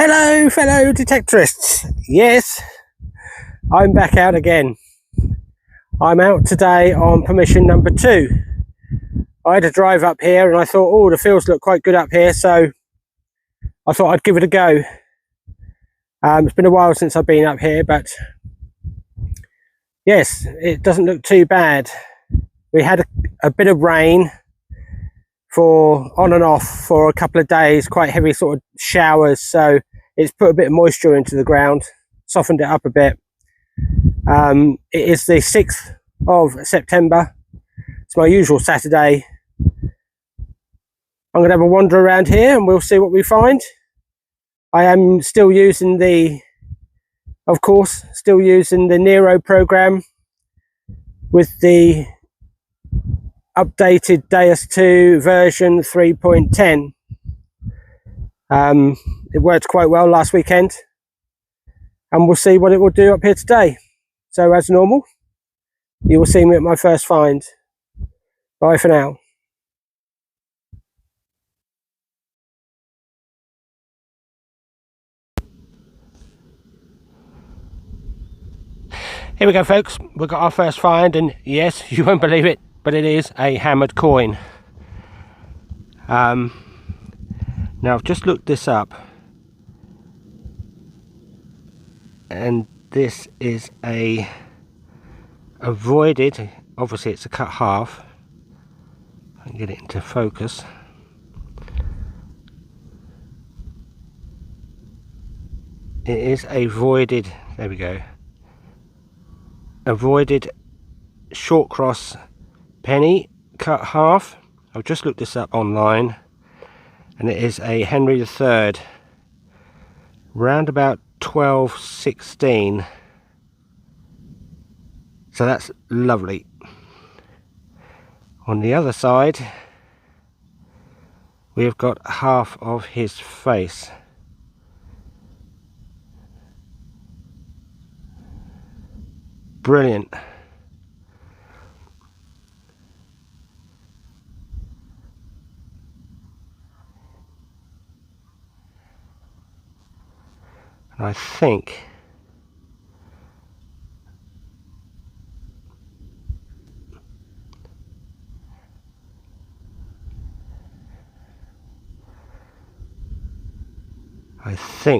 Hello fellow detectorists. Yes, I'm back out again. I'm out today on permission number 2. I had to drive up here and I thought, oh, the fields look quite good up here, so I thought I'd give it a go. It's been a while since I've been up here, but yes, it doesn't look too bad. We had a bit of rain for on and off for a couple of days, quite heavy sort of showers, so it's put a bit of moisture into the ground, softened it up a bit. It is the 6th of September. It's my usual Saturday. I'm going to have a wander around here and we'll see what we find. I am still using the Nero program with the updated WS6 version 3.10. It worked quite well last weekend, and we'll see what it will do up here today. So as normal, you will see me at my first find. Bye for now. Here we go, folks. We've got our first find, and yes, you won't believe it, but it is a hammered coin. Now I've just looked this up, and this is a avoided, obviously it's a cut half. I can get it into focus. It is a voided, there we go, a voided short cross penny cut half. I've just looked this up online, and it is a Henry III, round about 1216. So that's lovely. On the other side, we've got half of his face. Brilliant. And I think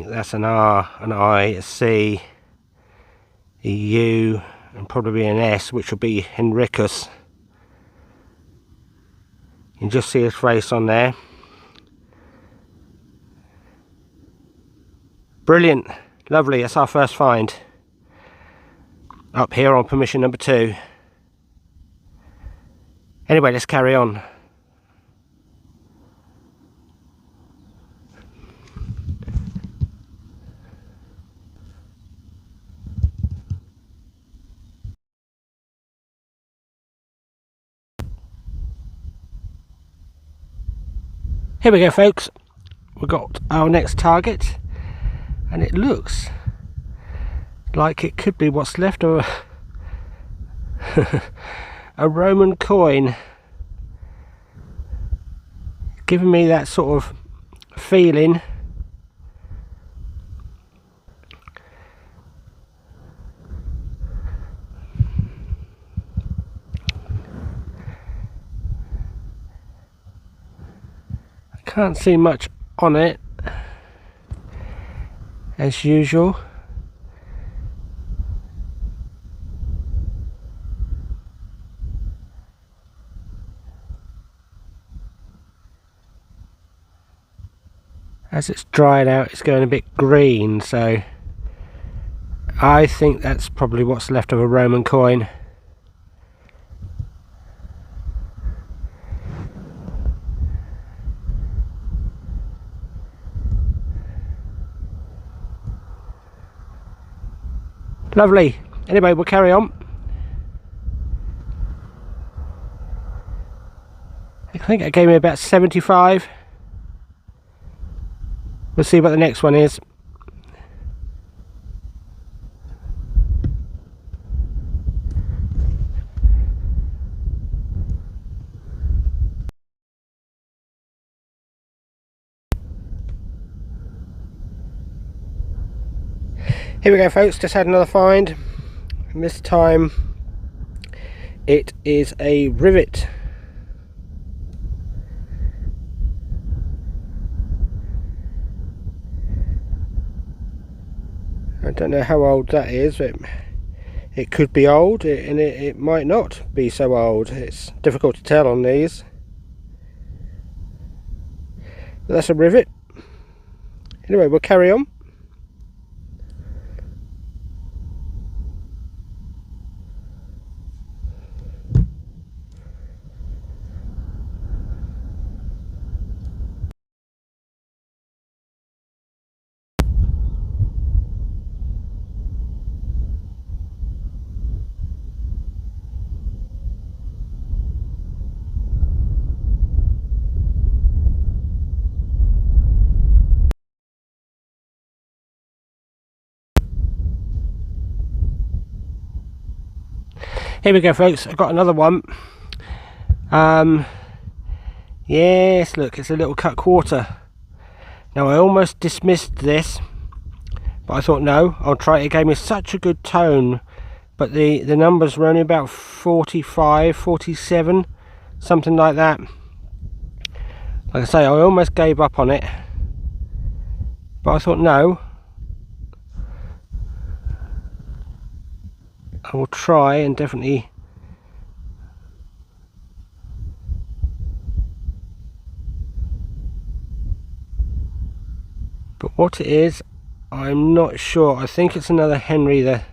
that's an R, an I, a C, a U, and probably an S, which will be Henricus. You can just see his face on there. Brilliant, lovely. That's our first find up here on permission number 2. Anyway, let's carry on. Here we go, folks. We've got our next target, and it looks like it could be what's left of a Roman coin, giving me that sort of feeling. I can't see much on it as usual. As it's dried out, it's going a bit green, so I think that's probably what's left of a Roman coin. Lovely. Anyway, we'll carry on. I think it gave me about 75. We'll see what the next one is. Here we go folks, just had another find, and this time it is a rivet. I don't know how old that is, but it could be old, and it might not be so old. It's difficult to tell on these. But that's a rivet. Anyway, we'll carry on. Here we go folks, I've got another one. Yes, look, it's a little cut quarter. Now I almost dismissed this, but I thought no, I'll try it. It gave me such a good tone, but the numbers were only about 45, 47, something like that. Like I say, I almost gave up on it, but I thought no, I will try and definitely but what it is I'm not sure. I think it's another Henry the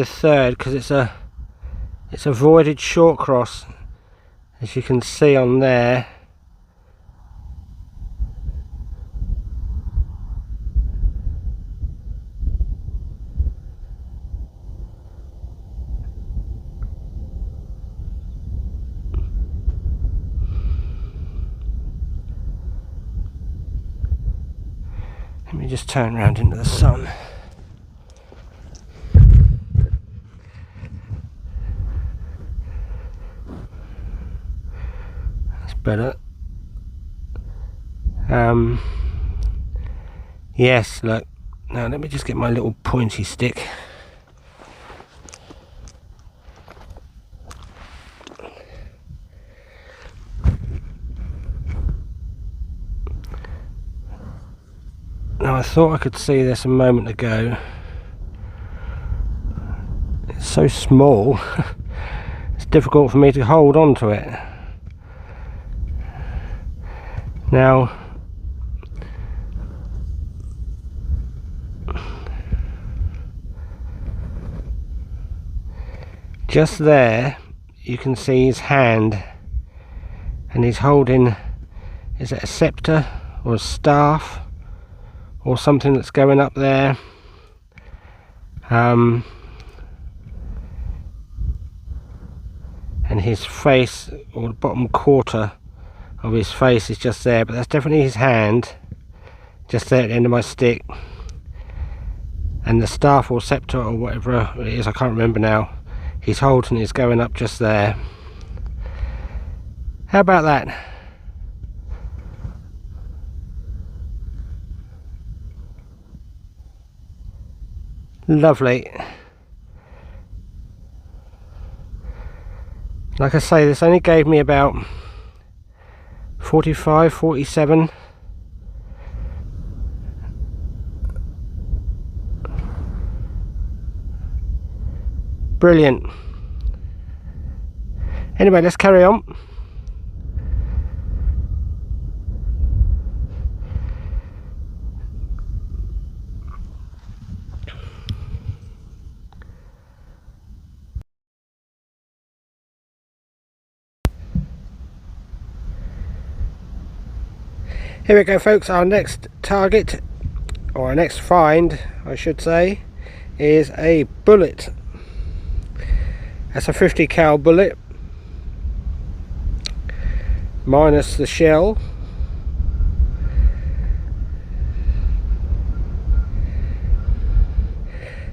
Third, because it's a voided short cross, as you can see on there. Let me just turn around into the sun. That's better. Yes, look. Now let me just get my little pointy stick. Now I thought I could see this a moment ago. It's so small, it's difficult for me to hold on to it. Now, just there you can see his hand, and he's holding, is it a scepter or a staff or something that's going up there? And his face, or the bottom quarter of his face, is just there, but that's definitely his hand, just there at the end of my stick. And the staff or scepter or whatever it is, I can't remember now, he's holding is going up just there. How about that? Lovely. Like I say, this only gave me about 45, 47. Brilliant. Anyway, let's carry on. Here we go folks, our next target, or our next find I should say, is a bullet. That's a 50 cal bullet, minus the shell.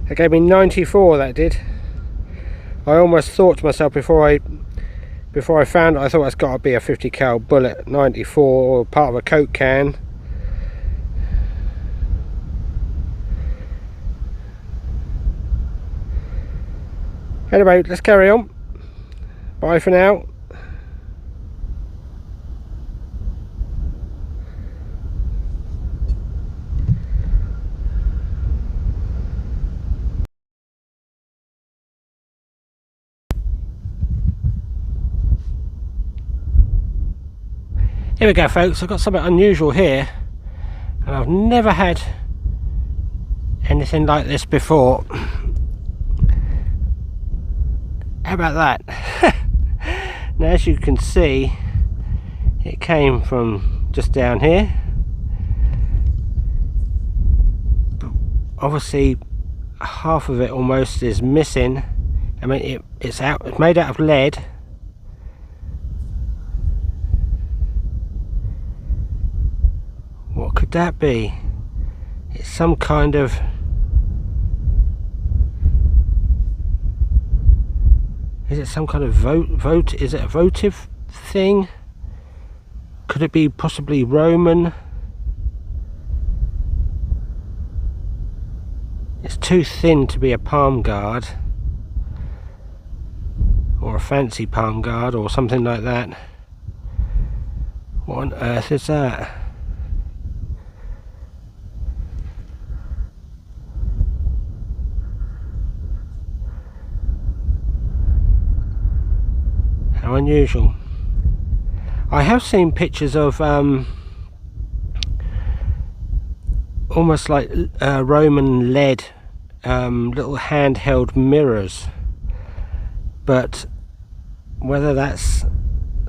It gave me 94, that did. I almost thought to myself before I found it, I thought it's got to be a 50 cal bullet. 94, or part of a Coke can. Anyway, let's carry on. Bye for now. Here we go, folks. I've got something unusual here, and I've never had anything like this before. How about that? Now, as you can see, it came from just down here, but obviously half of it almost is missing. I mean, it's made out of lead. What could that be? It's some kind of... Is it some kind of vote? Is it a votive thing? Could it be possibly Roman? It's too thin to be a palm guard, or a fancy palm guard, or something like that. What on earth is that? How unusual. I have seen pictures of almost like Roman lead little handheld mirrors, but whether that's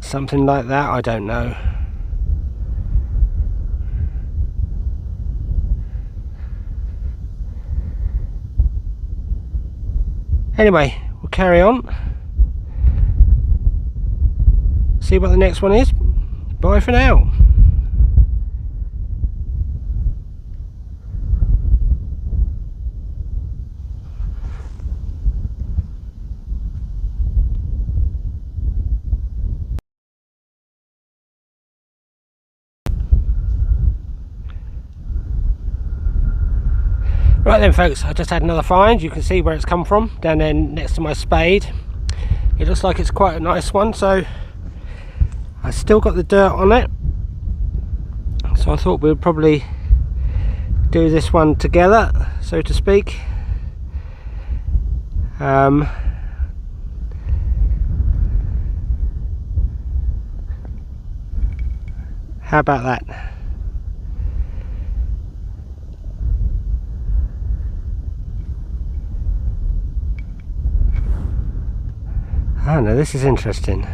something like that, I don't know. Anyway, we'll carry on. See what the next one is. Bye for now. Right then, folks, I just had another find. You can see where it's come from, down there next to my spade. It looks like it's quite a nice one, so I still got the dirt on it, so I thought we'd probably do this one together, so to speak. How about that? Oh no, this is interesting.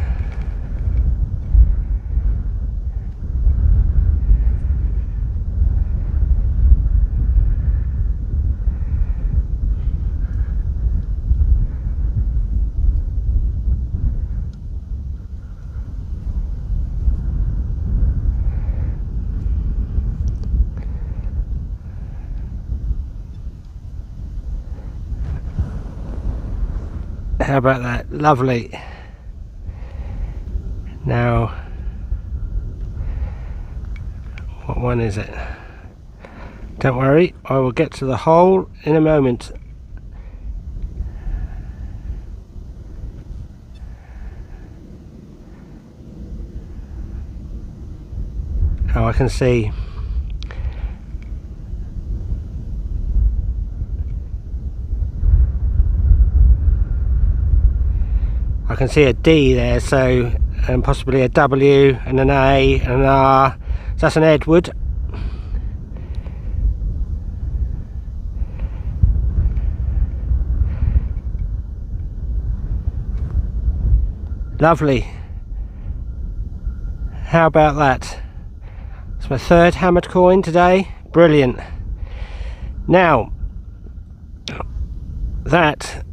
How about that? Lovely. Now, what one is it? Don't worry, I will get to the hole in a moment. Oh, I can see. I can see a D there, so and possibly a W and an A and an R. So that's an Edward. Lovely. How about that? It's my third hammered coin today. Brilliant. Now, that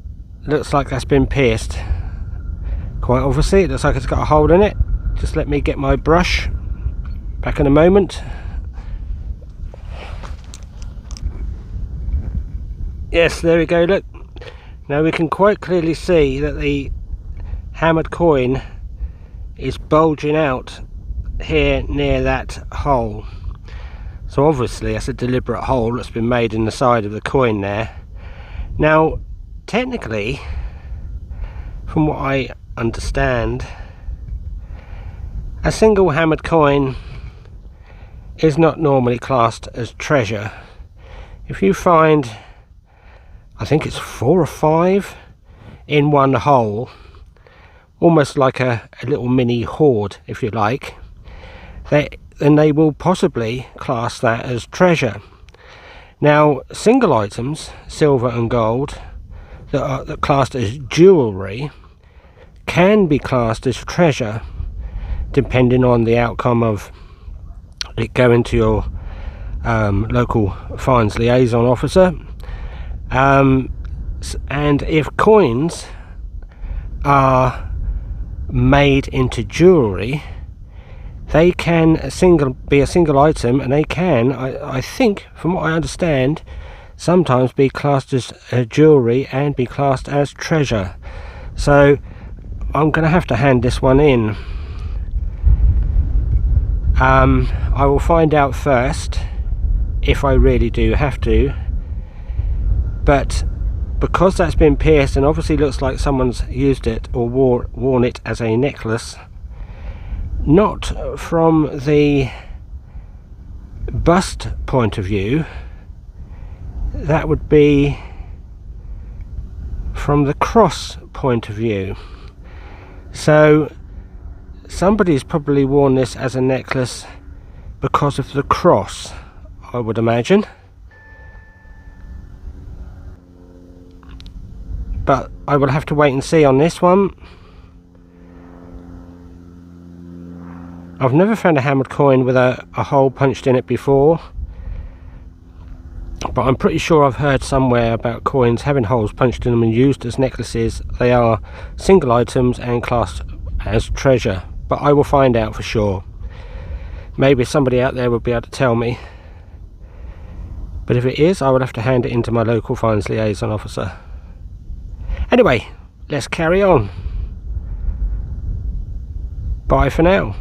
looks like that's been pierced. Quite obviously, it looks like it's got a hole in it. Just let me get my brush. Back in a moment. Yes, there we go, look. Now we can quite clearly see that the hammered coin is bulging out here near that hole. So obviously that's a deliberate hole that's been made in the side of the coin there. Now, technically, from what I understand, a single hammered coin is not normally classed as treasure. If you find, I think it's 4 or 5 in one hole, almost like a little mini hoard if you like, then they will possibly class that as treasure. Now single items, silver and gold, that are classed as jewellery can be classed as treasure, depending on the outcome of it going to your local fines liaison officer. And if coins are made into jewellery, they can be a single item, and they can, I think, from what I understand, sometimes be classed as jewellery and be classed as treasure. So I'm going to have to hand this one in. I will find out first if I really do have to, but because that's been pierced and obviously looks like someone's used it or worn it as a necklace, not from the bust point of view, that would be from the cross point of view. So somebody's probably worn this as a necklace because of the cross, I would imagine. But I will have to wait and see on this one. I've never found a hammered coin with a hole punched in it before, but I'm pretty sure I've heard somewhere about coins having holes punched in them and used as necklaces. They are single items and classed as treasure, but I will find out for sure. Maybe somebody out there will be able to tell me, but if it is, I will have to hand it into my local fines liaison officer. Anyway, let's carry on. Bye for now.